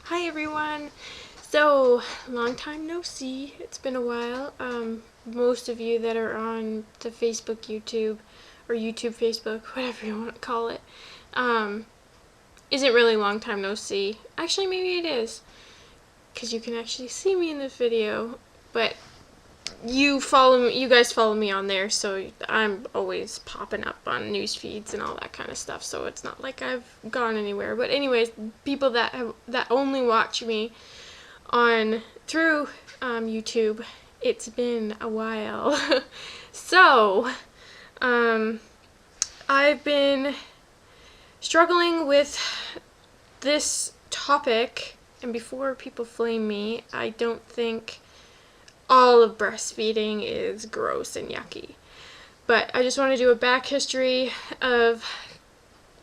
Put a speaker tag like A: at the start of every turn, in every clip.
A: Hi everyone. So, long time no see. It's been a while. Most of you that are on the Facebook, YouTube, or YouTube, Facebook, whatever you want to call it, isn't really long time no see. Actually, maybe it is, because you can actually see me in this video. But you guys follow me on there, so I'm always popping up on news feeds and all that kind of stuff, so it's not like I've gone anywhere. But anyways, people that only watch me on through YouTube, it's been a while. So I've been struggling with this topic, and before people flame me, I don't think all of breastfeeding is gross and yucky. But I just want to do a back history to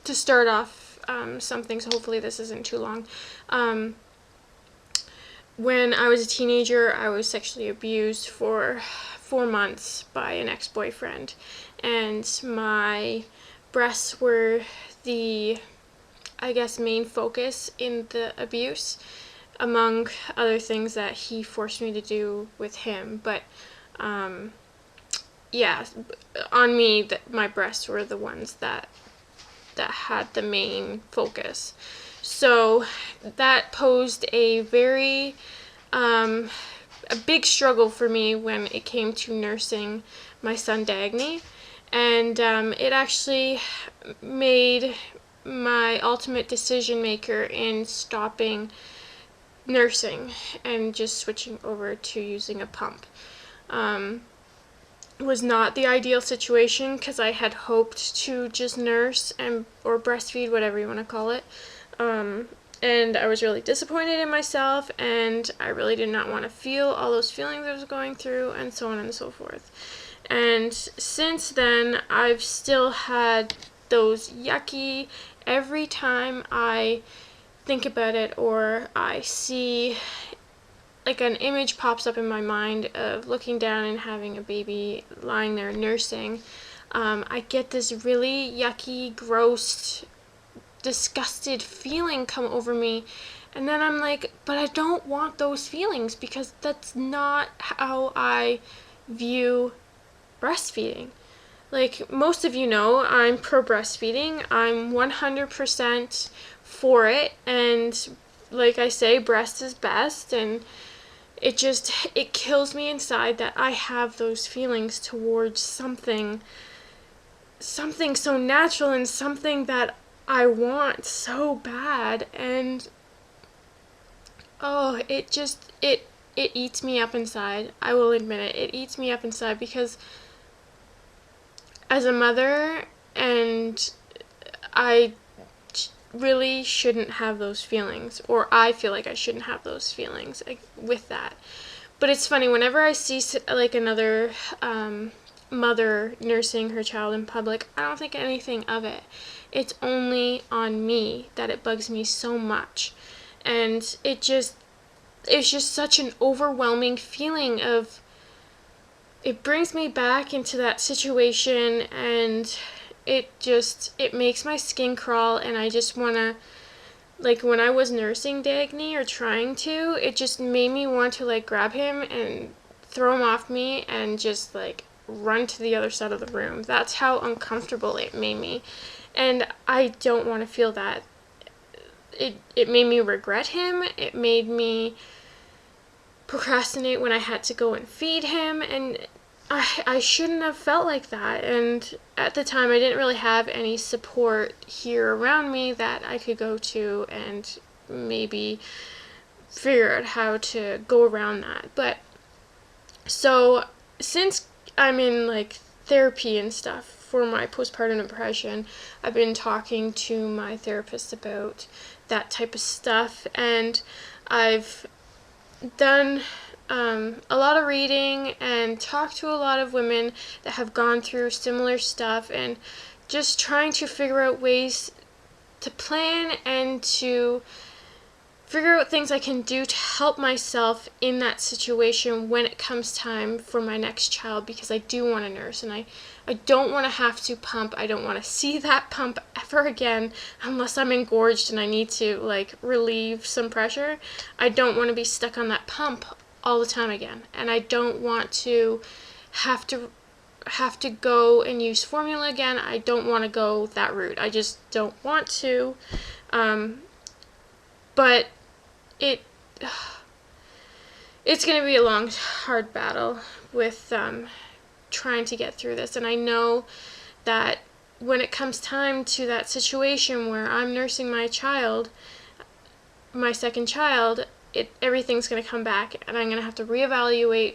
A: start off something, so hopefully this isn't too long. When I was a teenager, I was sexually abused for 4 months by an ex-boyfriend, and my breasts were the, I guess, main focus in the abuse, among other things that he forced me to do with him. But yeah, on me, my breasts were the ones that had the main focus. So that posed a very a big struggle for me when it came to nursing my son Dagny, and it actually made my ultimate decision maker in stopping nursing and just switching over to using a pump. Was not the ideal situation, because I had hoped to just nurse or breastfeed, whatever you want to call it. And I was really disappointed in myself, and I really did not want to feel all those feelings I was going through, and so on and so forth. And since then, I've still had those yucky, every time I think about it or I see, like, an image pops up in my mind of looking down and having a baby lying there nursing, I get this really yucky, gross, disgusted feeling come over me. And then I'm like, but I don't want those feelings, because that's not how I view breastfeeding. Like most of you know, I'm pro breastfeeding. I'm 100% for it, and like I say, breast is best, and it kills me inside that I have those feelings towards something so natural and something that I want so bad. And oh, it eats me up inside. I will admit it. It eats me up inside, because as a mother, and I really shouldn't have those feelings, or I feel like I shouldn't have those feelings with that. But it's funny, whenever I see like another mother nursing her child in public, I don't think anything of it. It's only on me that it bugs me so much. And it's just such an overwhelming feeling of, it brings me back into that situation, and it makes my skin crawl, and I just want to, like, when I was nursing Dagny, or trying to, it just made me want to, like, grab him and throw him off me and just, like, run to the other side of the room. That's how uncomfortable it made me, and I don't want to feel that. It made me regret him. It made me procrastinate when I had to go and feed him, and I shouldn't have felt like that. And at the time, I didn't really have any support here around me that I could go to and maybe figure out how to go around that. But so since I'm in, like, therapy and stuff for my postpartum depression, I've been talking to my therapist about that type of stuff, and I've done a lot of reading and talked to a lot of women that have gone through similar stuff, and just trying to figure out ways to plan and to figure out things I can do to help myself in that situation when it comes time for my next child, because I do want to nurse, and I don't want to have to pump. I don't want to see that pump ever again unless I'm engorged and I need to like relieve some pressure. I don't want to be stuck on that pump all the time again, and I don't want to have to go and use formula again. I don't want to go that route. I just don't want to. But it's going to be a long, hard battle with trying to get through this. And I know that when it comes time to that situation where I'm nursing my child, my second child, everything's going to come back, and I'm going to have to reevaluate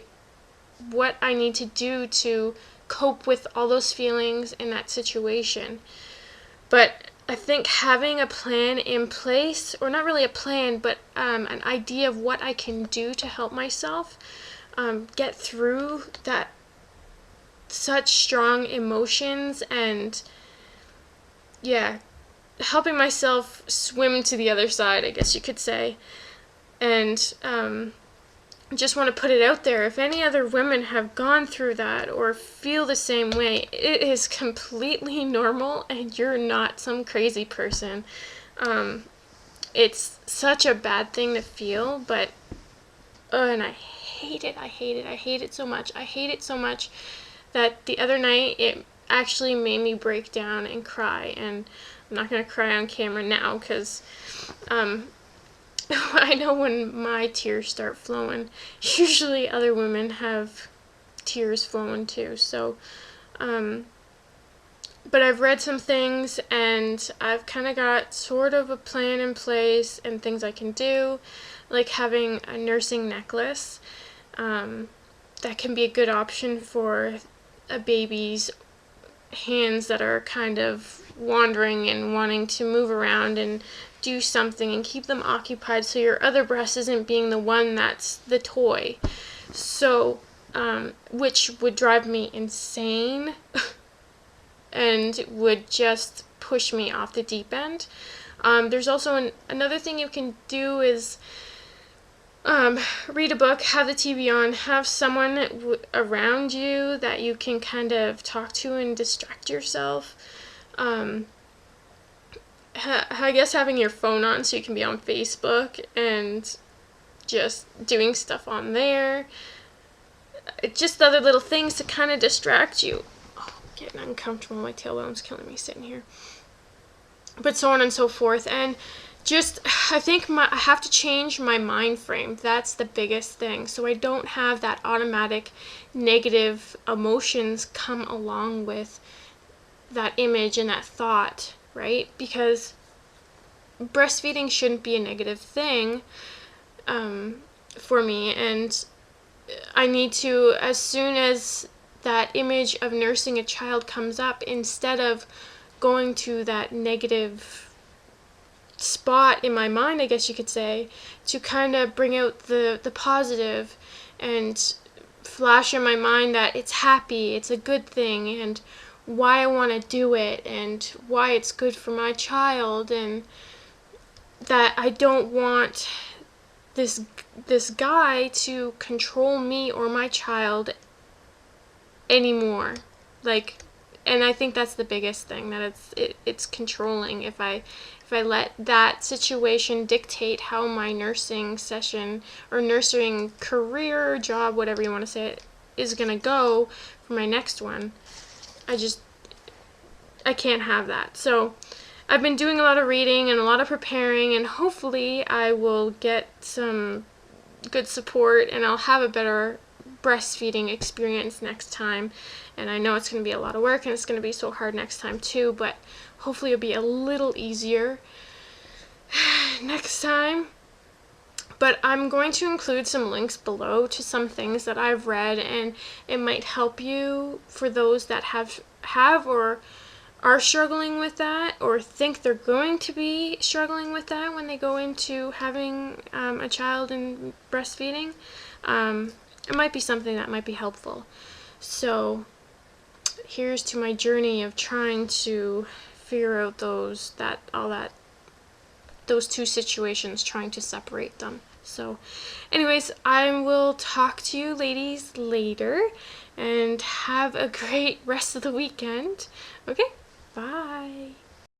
A: what I need to do to cope with all those feelings in that situation. But I think having a plan in place, or not really a plan, but an idea of what I can do to help myself get through that such strong emotions, and helping myself swim to the other side, I guess you could say. And just want to put it out there, if any other women have gone through that or feel the same way, it is completely normal, and you're not some crazy person. It's such a bad thing to feel, but and I hate it so much. I hate it so much that the other night it actually made me break down and cry, and I'm not going to cry on camera now because I know when my tears start flowing, usually other women have tears flowing too. So, but I've read some things, and I've kind of got sort of a plan in place and things I can do, like having a nursing necklace. That can be a good option for a baby's hands that are kind of wandering and wanting to move around and do something and keep them occupied, so your other breast isn't being the one that's the toy. So, which would drive me insane and would just push me off the deep end. There's also another thing you can do is read a book, have the TV on, have someone around you that you can kind of talk to and distract yourself. I guess having your phone on so you can be on Facebook and just doing stuff on there. Just other little things to kind of distract you. Oh, I'm getting uncomfortable. My tailbone's killing me sitting here. But so on and so forth. And just, I think I have to change my mind frame. That's the biggest thing. So I don't have that automatic negative emotions come along with that image and that thought, right? Because breastfeeding shouldn't be a negative thing for me, and I need to, as soon as that image of nursing a child comes up, instead of going to that negative spot in my mind, I guess you could say, to kind of bring out the positive and flash in my mind that it's happy, it's a good thing, and why I want to do it, and why it's good for my child, and that I don't want this guy to control me or my child anymore. Like, and I think that's the biggest thing, that it's controlling. If I let that situation dictate how my nursing session or nursing career, job, whatever you want to say it, is going to go for my next one, I can't have that. So I've been doing a lot of reading and a lot of preparing, and hopefully I will get some good support and I'll have a better breastfeeding experience next time. And I know it's going to be a lot of work and it's going to be so hard next time too, but hopefully it'll be a little easier next time. But I'm going to include some links below to some things that I've read, and it might help you for those that have or are struggling with that, or think they're going to be struggling with that when they go into having a child and breastfeeding. It might be something that might be helpful. So here's to my journey of trying to figure out all that those two situations, trying to separate them. So anyways, I will talk to you ladies later, and have a great rest of the weekend. Okay, bye.